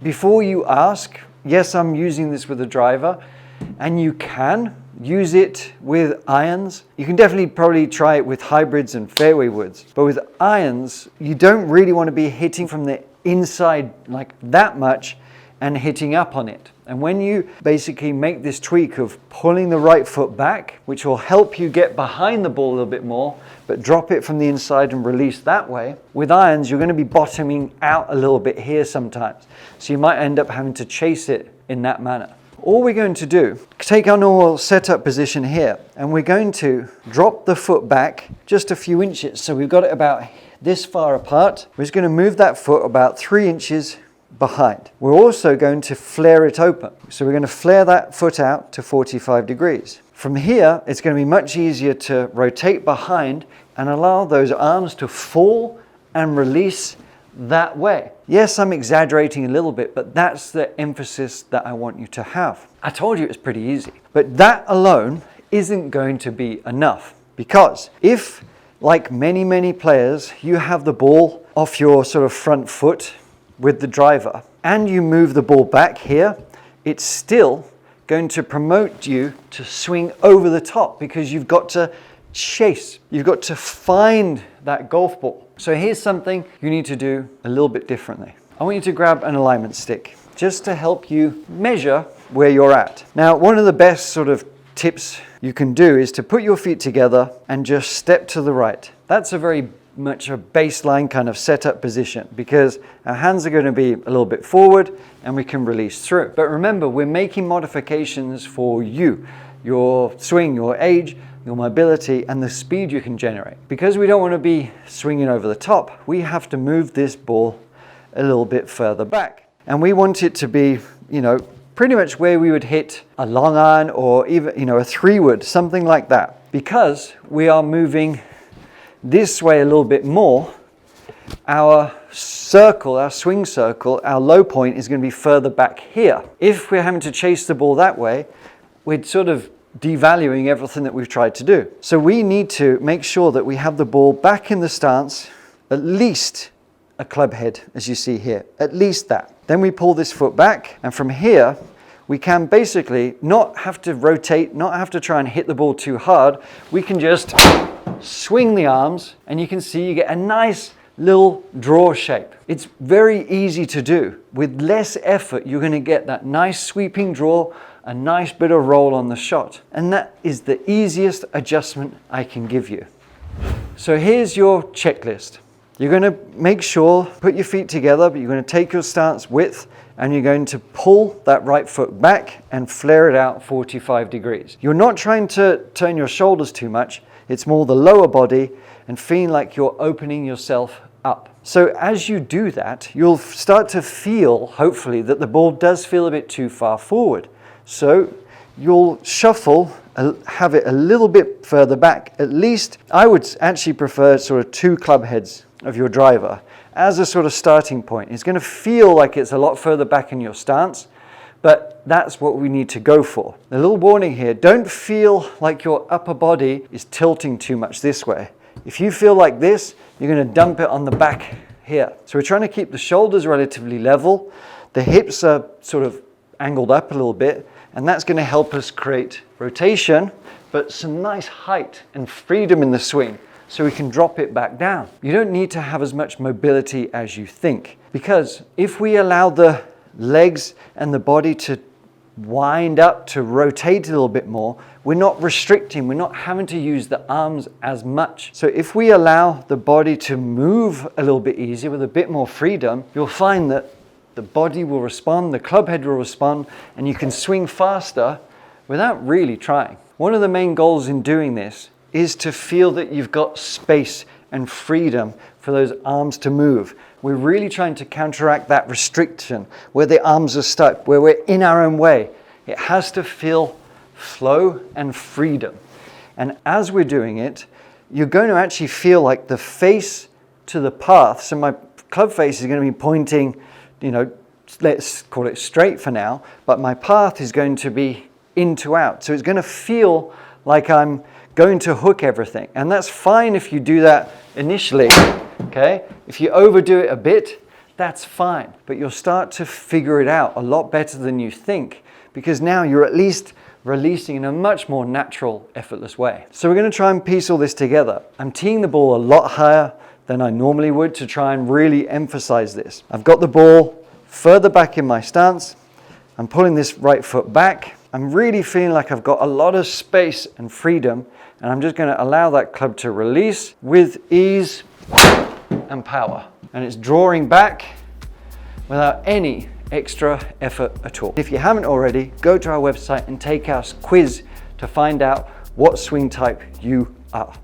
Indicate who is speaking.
Speaker 1: Before you ask, yes, I'm using this with a driver, and you can use it with irons. You can definitely probably try it with hybrids and fairway woods. But with irons, you don't really want to be hitting from the inside like that much and hitting up on it. And when you basically make this tweak of pulling the right foot back, which will help you get behind the ball a little bit more, but drop it from the inside and release that way, with irons, you're going to be bottoming out a little bit here sometimes. So you might end up having to chase it in that manner. All we're going to do, take our normal setup position here, and we're going to drop the foot back just a few inches. So we've got it about this far apart. We're just going to move that foot about 3 inches behind. We're also going to flare it open. So we're going to flare that foot out to 45 degrees. From here, it's going to be much easier to rotate behind and allow those arms to fall and release that way. Yes, I'm exaggerating a little bit, but that's the emphasis that I want you to have. I told you it was pretty easy, but that alone isn't going to be enough, because if, like many players, you have the ball off your sort of front foot with the driver and you move the ball back here, it's still going to promote you to swing over the top, because you've got to chase, you've got to find that golf ball. So here's something you need to do a little bit differently. I want you to grab an alignment stick just to help you measure where you're at. Now, one of the best sort of tips you can do is to put your feet together and just step to the right. That's a very much a baseline kind of setup position, because our hands are going to be a little bit forward and we can release through. But remember, we're making modifications for you, your swing, your age, your mobility, and the speed you can generate. Because we don't want to be swinging over the top, we have to move this ball a little bit further back. And we want it to be, pretty much where we would hit a long iron or even, a 3-wood, something like that. Because we are moving this way a little bit more, our circle, our swing circle, our low point is going to be further back here. If we're having to chase the ball that way, we're sort of devaluing everything that we've tried to do. So we need to make sure that we have the ball back in the stance, at least a club head, as you see here, at least that. Then we pull this foot back, and from here, we can basically not have to rotate, not have to try and hit the ball too hard. We can just swing the arms, and you can see you get a nice little draw shape. It's very easy to do. With less effort, you're going to get that nice sweeping draw, a nice bit of roll on the shot. And that is the easiest adjustment I can give you. So here's your checklist. You're going to make sure, put your feet together, but you're going to take your stance width, and you're going to pull that right foot back and flare it out 45 degrees. You're not trying to turn your shoulders too much. It's more the lower body and feeling like you're opening yourself up. So as you do that, you'll start to feel, hopefully, that the ball does feel a bit too far forward. So you'll shuffle, have it a little bit further back. At least I would actually prefer sort of 2 club heads of your driver as a sort of starting point. It's going to feel like it's a lot further back in your stance, but that's what we need to go for. A little warning here, don't feel like your upper body is tilting too much this way. If you feel like this, you're going to dump it on the back here. So we're trying to keep the shoulders relatively level. The hips are sort of angled up a little bit, and that's going to help us create rotation, but some nice height and freedom in the swing, so we can drop it back down. You don't need to have as much mobility as you think, because if we allow the legs and the body to wind up, to rotate a little bit more, we're not restricting, we're not having to use the arms as much. So if we allow the body to move a little bit easier with a bit more freedom, you'll find that the body will respond, the club head will respond, and you can swing faster without really trying. One of the main goals in doing this is to feel that you've got space and freedom for those arms to move. We're really trying to counteract that restriction where the arms are stuck, where we're in our own way. It has to feel flow and freedom. And as we're doing it, you're going to actually feel like the face to the path. So my club face is going to be pointing, let's call it straight for now, but my path is going to be in to out. So it's going to feel like I'm going to hook everything. And that's fine if you do that initially, okay? If you overdo it a bit, that's fine. But you'll start to figure it out a lot better than you think, because now you're at least releasing in a much more natural, effortless way. So we're going to try and piece all this together. I'm teeing the ball a lot higher than I normally would to try and really emphasize this. I've got the ball further back in my stance. I'm pulling this right foot back. I'm really feeling like I've got a lot of space and freedom, and I'm just going to allow that club to release with ease and power. And it's drawing back without any extra effort at all. If you haven't already, go to our website and take our quiz to find out what swing type you are.